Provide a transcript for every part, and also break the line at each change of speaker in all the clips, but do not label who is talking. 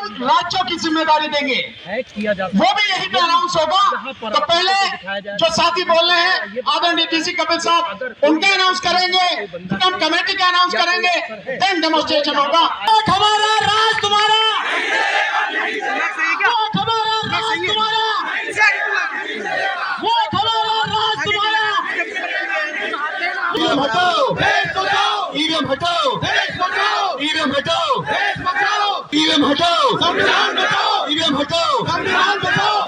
राज्यों की जिम्मेदारी देंगे, वो भी यही पे अनाउंस होगा। तो पहले जो साथी बोल रहे हैं आदरणीय डीसी कपिल साहब, उनके अनाउंस करेंगे, हम कमेटी का अनाउंस करेंगे, देन डेमोन्स्ट्रेशन होगा। हमारा राज तुम्हारा, हमारा राज तुम्हारा, वो हमारा राज तुम्हारा। ईवीएम हटाओ, ईवीएम हटाओ, ईवीएम हटाओ, ईवीएम हटाओ, ईवीएम हटाओ,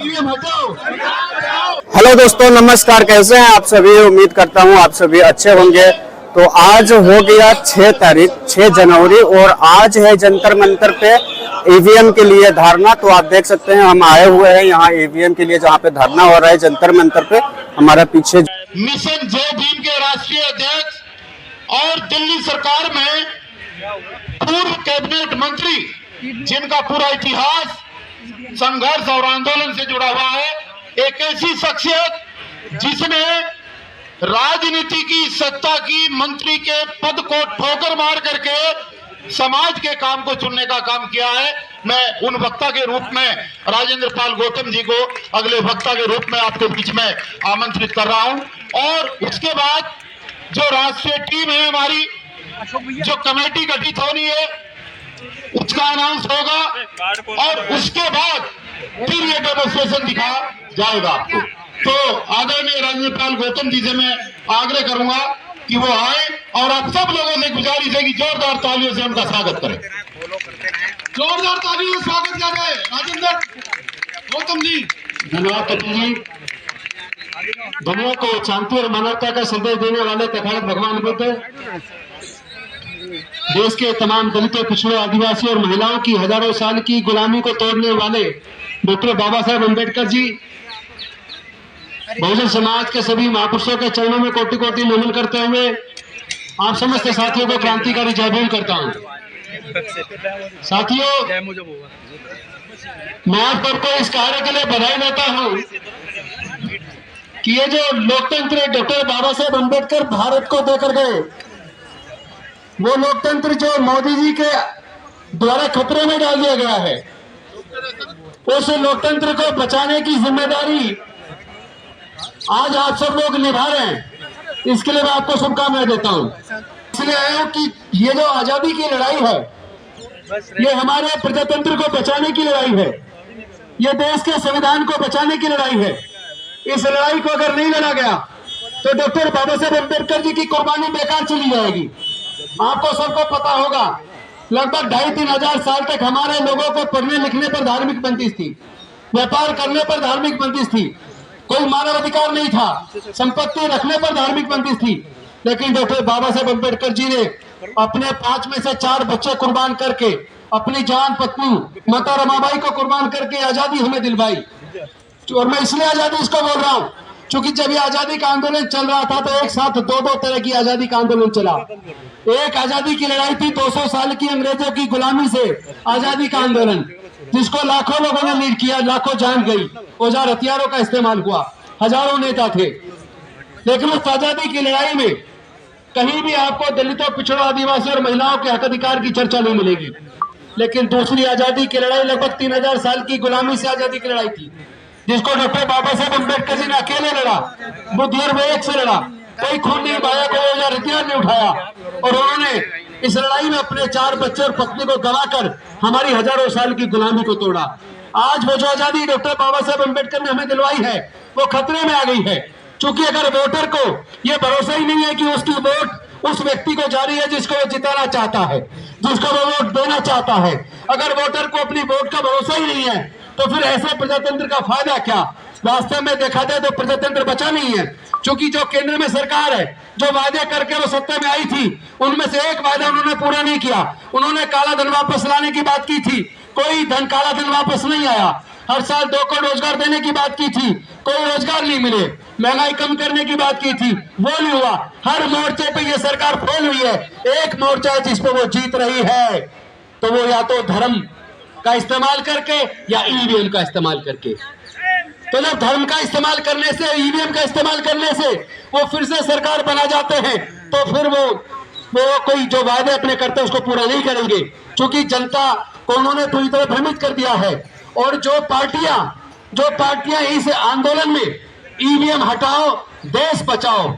ईवीएम हटाओ।
हेलो दोस्तों, नमस्कार। कैसे हैं आप सभी? उम्मीद करता हूं आप सभी अच्छे होंगे। तो आज हो गया 6 जनवरी और आज है जंतर मंतर पे ईवीएम के लिए धरना। तो आप देख सकते हैं हम आए हुए हैं यहाँ ईवीएम के लिए, जहाँ पे धरना हो रहा है जंतर मंतर पे। हमारा पीछे
मिशन जय भीम के राष्ट्रीय अध्यक्ष और दिल्ली सरकार में पूर्व कैबिनेट मंत्री, जिनका पूरा इतिहास संघर्ष और आंदोलन से जुड़ा हुआ है, एक ऐसी शख्सियत जिसने राजनीति की, सत्ता की, मंत्री के पद को ठोकर मार करके समाज के काम को चुनने का काम किया है। मैं उन वक्ता के रूप में राजेंद्र पाल गौतम जी को अगले वक्ता के रूप में आपके बीच में आमंत्रित कर रहा हूं। और उसके बाद जो राष्ट्रीय टीम है हमारी, जो कमेटी गठित होनी है, उसका अनाउंस होगा और उसके बाद फिर ये डेमोन्स्ट्रेशन दिखाया जाएगा आपको। तो आदरणीय राजेंद्र पाल गौतम जी से मैं आग्रह करूंगा कि वो आए और आप सब लोगों से गुजारिश है कि जोरदार तालियों से उनका स्वागत करें। जोरदार तालियों से स्वागत किया जाए राजेंद्र गौतम जी। धन्यवाद कपिल जी। दुनिया को शांति और मानवता का संदेश देने वाले तथागत भगवान बुद्ध, देश के तमाम दलितों, पिछड़ों, आदिवासी और महिलाओं की हजारों साल की गुलामी को तोड़ने वाले डॉक्टर बाबा साहेब अम्बेडकर जी, बहुजन समाज के सभी महापुरुषों के चरणों में कोटि कोटि नमन करते हुए आप समस्त साथियों को क्रांतिकारी जय भीम करता हूं। साथियों, मैं आप सबको इस कार्य के लिए बधाई देता हूं कि ये जो लोकतंत्र डॉक्टर बाबा साहेब अम्बेडकर भारत को देकर गए, वो लोकतंत्र जो मोदी जी के द्वारा खतरे में डाल दिया गया है, उस लोकतंत्र को बचाने की जिम्मेदारी आज आप सब लोग निभा रहे हैं। इसके लिए मैं आपको शुभकामनाएं देता हूं। इसलिए आया हूं कि ये जो आजादी की लड़ाई है, ये हमारे प्रजातंत्र को बचाने की लड़ाई है, ये देश के संविधान को बचाने की लड़ाई है। इस लड़ाई को अगर नहीं लड़ा गया तो डॉक्टर बाबा साहेब अम्बेडकर जी की कुर्बानी बेकार चली जाएगी। आपको सबको पता होगा, लगभग 2,500-3 हजार साल तक हमारे लोगों को पढ़ने लिखने पर धार्मिक बंदिश थी, व्यापार करने पर धार्मिक बंदिश थी, कोई मानव अधिकार नहीं था, संपत्ति रखने पर धार्मिक बंदिश थी। लेकिन डॉक्टर बाबा साहेब अम्बेडकर जी ने अपने 5 में से 4 बच्चे कुर्बान करके, अपनी जान पत्नी माता रमाबाई को कुर्बान करके आजादी हमें दिलवाई। और मैं इसलिए आजादी इसको बोल रहा हूँ क्योंकि जब ये आजादी का आंदोलन चल रहा था तो एक साथ 2 तरह की आजादी का आंदोलन चला। एक आजादी की लड़ाई थी 200 साल की अंग्रेजों की गुलामी से आजादी का आंदोलन, जिसको लाखों लोगों ने लीड किया, लाखों जान गई, औजार हथियारों का इस्तेमाल हुआ, हजारों नेता थे। लेकिन उस आजादी की लड़ाई में कहीं भी आपको दलितों, पिछड़ों, आदिवासी और महिलाओं के हक अधिकार की चर्चा नहीं मिलेगी। लेकिन दूसरी आजादी की लड़ाई लगभग 3,000 साल की गुलामी से आजादी की लड़ाई थी, जिसको डॉक्टर बाबा साहेब अम्बेडकर जी ने अकेले लड़ा, बुद्धि और विवेक से लड़ा, कोई खून नहीं बहाया, कोई औजार हथियार नहीं उठाया। और उन्होंने इस लड़ाई में अपने 4 बच्चे और पत्नी को गंवाकर हमारी हजारों साल की गुलामी को तोड़ा। आज वो जो आजादी डॉक्टर बाबा साहेब अम्बेडकर ने हमें दिलवाई है, वो खतरे में आ गई है। क्योंकि अगर वोटर को ये भरोसा ही नहीं है कि उसकी वोट उस व्यक्ति को जारी है जिसको वो जिताना चाहता है, जिसको वो वोट देना चाहता है, अगर वोटर को अपनी वोट का भरोसा ही नहीं है, तो फिर ऐसे प्रजातंत्र का फायदा क्या? वास्तव में देखा जाए तो प्रजातंत्र बचा नहीं है। क्योंकि जो केंद्र में सरकार है, जो वादे करके वो सत्ता में आई थी, उनमें से एक वादा उन्होंने पूरा नहीं किया। उन्होंने काला धन वापस लाने की बात की थी, कोई धन, काला धन वापस नहीं आया। हर साल 2 करोड़ रोजगार देने की बात की थी, कोई रोजगार नहीं मिले। महंगाई कम करने की बात की थी, वो नहीं हुआ। हर मोर्चे पे ये सरकार फेल हुई है। एक मोर्चा है जिस पे वो जीत रही है, तो वो या तो धर्म का इस्तेमाल करके या ईवीएम का इस्तेमाल करके। तो जब धर्म का इस्तेमाल करने से, ईवीएम का इस्तेमाल करने से वो फिर से सरकार बना जाते हैं, तो फिर वो कोई जो वादे अपने करते हैं उसको पूरा नहीं करेंगे। क्योंकि जनता को उन्होंने पूरी तरह भ्रमित कर किया है। और जो पार्टियां इस आंदोलन में ईवीएम हटाओ देश बचाओ,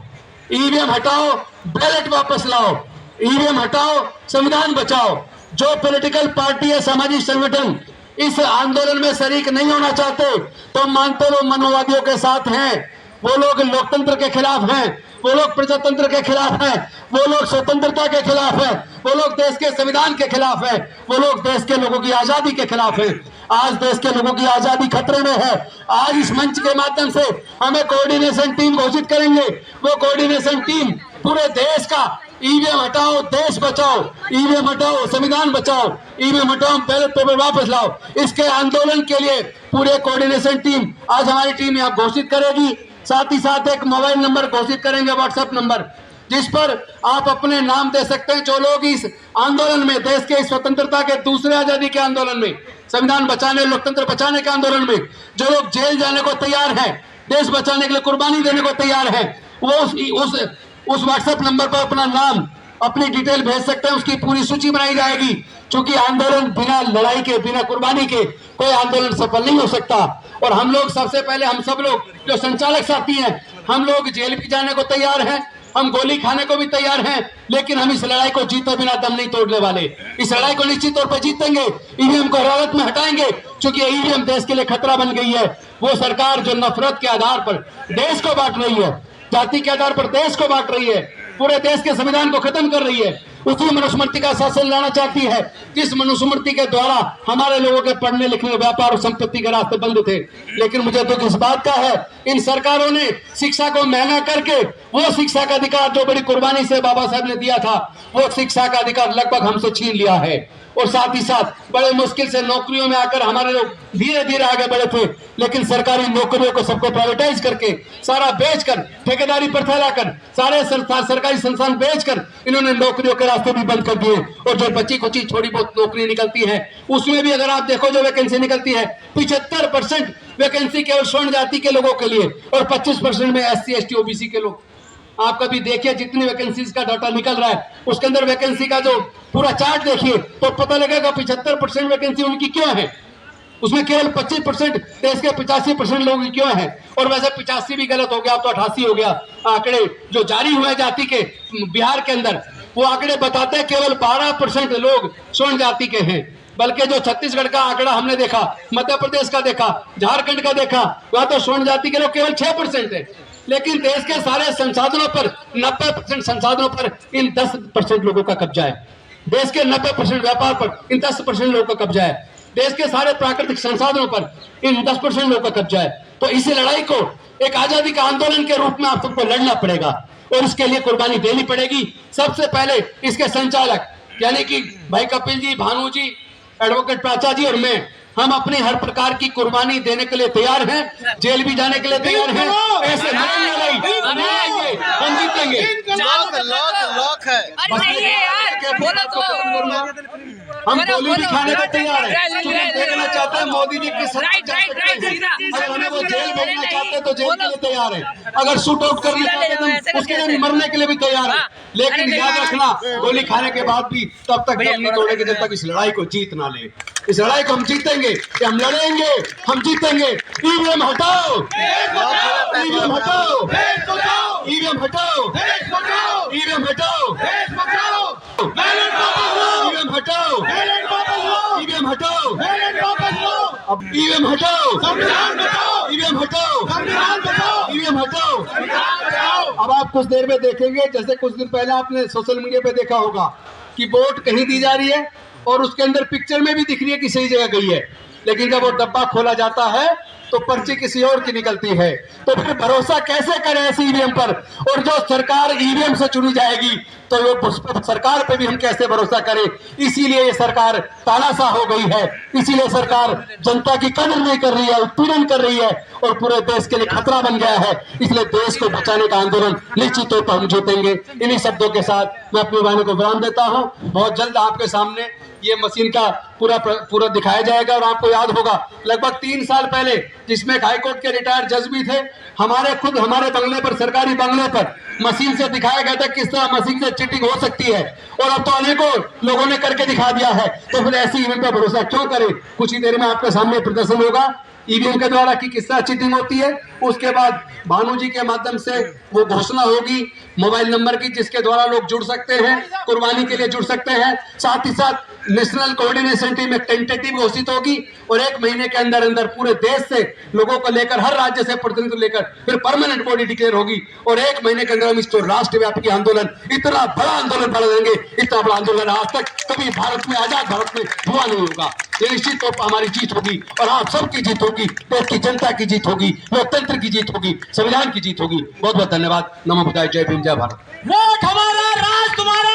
ईवीएम हटाओ बैलेट वापस लाओ, ईवीएम हटाओ संविधान बचाओ, जो पॉलिटिकल पार्टी है, सामाजिक संगठन इस आंदोलन में शरीक नहीं होना चाहते, तो मानते वो मनोवादियों के साथ हैं, वो लोग लोकतंत्र के खिलाफ हैं, वो लोग प्रजातंत्र के खिलाफ हैं, वो लोग स्वतंत्रता के खिलाफ हैं, वो लोग देश के संविधान के खिलाफ हैं, वो लोग देश के लोगों की आजादी के खिलाफ हैं। आज देश के लोगों की आजादी खतरे में है। आज इस मंच के माध्यम से हमें कोऑर्डिनेशन टीम घोषित करेंगे। वो कोऑर्डिनेशन टीम पूरे देश का ईवीएम हटाओ देश बचाओ, ईवीएम हटाओ संविधान बचाओ, ईवीएम हटाओ बैलेट पेपर वापस लाओ, इसके आंदोलन के लिए पूरे कोऑर्डिनेशन टीम आज हमारी टीम यहाँ घोषित करेगी। साथ ही साथ एक मोबाइल नंबर घोषित करेंगे, व्हाट्सएप नंबर, जिस पर आप अपने नाम दे सकते हैं। जो लोग इस आंदोलन में, देश के स्वतंत्रता के दूसरे आजादी के आंदोलन में, संविधान बचाने, लोकतंत्र बचाने के आंदोलन में जो लोग जेल जाने को तैयार हैं, देश बचाने के लिए कुर्बानी देने को तैयार हैं, वो उस व्हाट्सएप नंबर पर अपना नाम, अपनी डिटेल भेज सकते हैं। उसकी पूरी सूची बनाई जाएगी, क्योंकि आंदोलन बिना लड़ाई के, बिना कुर्बानी के कोई आंदोलन सफल नहीं हो सकता। और हम लोग सबसे पहले, हम सब लोग जो संचालक साथी हैं, हम लोग जेल भी जाने को तैयार हैं, हम गोली खाने को भी तैयार हैं, लेकिन हम इस लड़ाई को जीते बिना दम नहीं तोड़ने वाले। इस लड़ाई को निश्चित तौर पर जीतेंगे, ईवीएम को हरारत में हटाएंगे, क्योंकि ईवीएम देश के लिए खतरा बन गई है। वो सरकार जो नफरत के आधार पर देश को बांट रही है, जाति के आधार पर देश को बांट रही है, पूरे देश के संविधान को खत्म कर रही है, उसी मनुस्मृति का शासन लाना चाहती है, जिस मनुस्मृति के द्वारा हमारे लोगों के पढ़ने लिखने, व्यापार और संपत्ति के रास्ते बंद थे। लेकिन मुझे दुख इस बात का है, इन सरकारों ने शिक्षा को महंगा करके वो शिक्षा का अधिकार जो बड़ी कुर्बानी से बाबा साहब ने दिया था, वो शिक्षा का अधिकार लगभग हमसे छीन लिया है। और साथ ही साथ बड़े मुश्किल से नौकरियों में आकर हमारे लोग धीरे धीरे आगे बढ़े थे, लेकिन सरकारी नौकरियों को सबको प्राइवेटाइज करके, सारा बेचकर, ठेकेदारी पर फैलाकर, सारे सरकारी संस्थान बेचकर इन्होंने नौकरियों के रास्ते भी बंद कर दिए। और जो बची कुची थोड़ी बहुत नौकरी निकलती है, उसमें भी अगर आप देखो जो वैकेंसी निकलती है, 75% वैकेंसी केवल स्वर्ण जाति के लोगों के लिए और 25% में SC ST OBC के लोग। आप कभी देखिए जितनी वैकेंसीज का डाटा निकल रहा है, उसके अंदर वैकेंसी का जो पूरा चार्ट देखिए तो पता लगेगा 75% वैकेंसी उनकी क्यों है, उसमें केवल 25% देश के 85% लोग क्यों हैं। और वैसे 85 भी गलत हो गया, अब तो 88 हो गया। आंकड़े जो जारी हुए जाति के बिहार के अंदर, वो आंकड़े बताते हैं केवल 12% लोग स्वर्ण जाति के हैं, बल्कि जो छत्तीसगढ़ का आंकड़ा हमने देखा, मध्य प्रदेश का देखा, झारखंड का देखा, वह तो स्वर्ण जाति के लोग केवल 6% है। लेकिन देश के सारे संसाधनों पर, 90% संसाधनों पर इन 10% लोगों का कब्जा है। देश के 90% व्यापार पर इन 10% लोगों का कब्जा है। देश के सारे प्राकृतिक संसाधनों पर इन 10% लोगों का कब्जा है। तो इस लड़ाई को एक आजादी का आंदोलन के रूप में आप सबको लड़ना पड़ेगा और इसके लिए कुर्बानी देनी पड़ेगी। सबसे पहले इसके संचालक यानी कि भाई कपिल जी, भानु जी, एडवोकेट प्राचा जी और मैं, हम अपनी हर प्रकार की कुर्बानी देने के लिए तैयार हैं, जेल भी जाने के लिए तैयार हैं। ऐसे हम जीतेंगे। हम गोली भी खाने को तैयार है, देखना चाहते हैं मोदी जी की अगर हमें वो जेल भेजना चाहते हैं तो जेल के लिए तैयार है, अगर शूट आउट करना चाहते हैं तो उसके लिए भी मरने के लिए भी तैयार है। लेकिन याद रखना, गोली खाने के बाद भी तब तक दम नहीं तोड़ेंगे जब तक इस लड़ाई को जीत ना ले। इस लड़ाई को हम जीतेंगे, हम लड़ेंगे, हम जीतेंगे। ईवीएम हटाओ, ईवीएम हटाओ, ईवीएम हटाओ, ईवीएम हटाओ, ईवीएम हटाओ, ईवीएम हटाओ, अब ईवीएम हटाओ, ईवीएम हटाओ, ईवीएम हटाओ। अब आप कुछ देर में देखेंगे, जैसे कुछ दिन पहले आपने सोशल मीडिया पे देखा होगा कि वोट कहीं दी जा रही है और उसके अंदर पिक्चर में भी दिख रही है कि सही जगह गई है, लेकिन जब वो डब्बा खोला जाता है तो पर्ची किसी और की निकलती है। तो फिर भरोसा कैसे करें ऐसे ईवीएम पर? और जो सरकार ईवीएम से चुनी जाएगी तो वो सरकार पे भी हम कैसे भरोसा करें? इसीलिए ये सरकार तानाशाह हो गई है, इसीलिए सरकार जनता की कदर नहीं कर रही है, उत्पीड़न कर रही है और पूरे देश के लिए खतरा बन गया है। इसलिए देश को बचाने का आंदोलन निश्चित तौर पर हम जीतेंगे। इन्हीं शब्दों के साथ मैं अपनी वाणी को विराम देता हूँ। बहुत जल्द आपके सामने ये मशीन का पूरा दिखाया जाएगा। और आपको याद होगा लगभग 3 साल पहले जिसमें हाईकोर्ट के रिटायर्ड जज भी थे, हमारे बंगले पर, सरकारी बंगले पर मशीन से दिखाया गया था किस तरह मशीन से चीटिंग हो सकती है। और अब तो अनेकों लोगों ने करके दिखा दिया है, तो फिर ऐसी ईवीएम पर भरोसा क्यों करें। कुछ ही देर में आपके सामने प्रदर्शन होगा ईवीएम के द्वारा कि किस तरह चीटिंग होती है। उसके बाद भानु जी के माध्यम से वो घोषणा होगी मोबाइल नंबर की, जिसके द्वारा लोग जुड़ सकते हैं, कुर्बानी के लिए जुड़ सकते हैं। साथ ही साथ नेशनल कोऑर्डिनेशन टीम एक टेंटेटिव घोषित होगी और 1 महीने के अंदर अंदर पूरे देश से लोगों को लेकर, हर राज्य से प्रतिनिधित्व लेकर फिर परमानेंट बॉडी डिक्लेयर होगी। और 1 महीने के अंदर हम इसको राष्ट्रव्यापी आंदोलन, इतना बड़ा आंदोलन बढ़ा देंगे, इतना बड़ा आंदोलन आज तक कभी भारत में, आजाद भारत में हुआ नहीं होगा। ये निश्चित तौर पर हमारी जीत होगी और आप सबकी जीत होगी, देश की जनता की जीत होगी, लोकतंत्र की जीत होगी, संविधान की जीत होगी। बहुत बहुत धन्यवाद। नमो बुद्धाय। जय भीम, जय भारत।
वोट हमारा, राज तुम्हारा।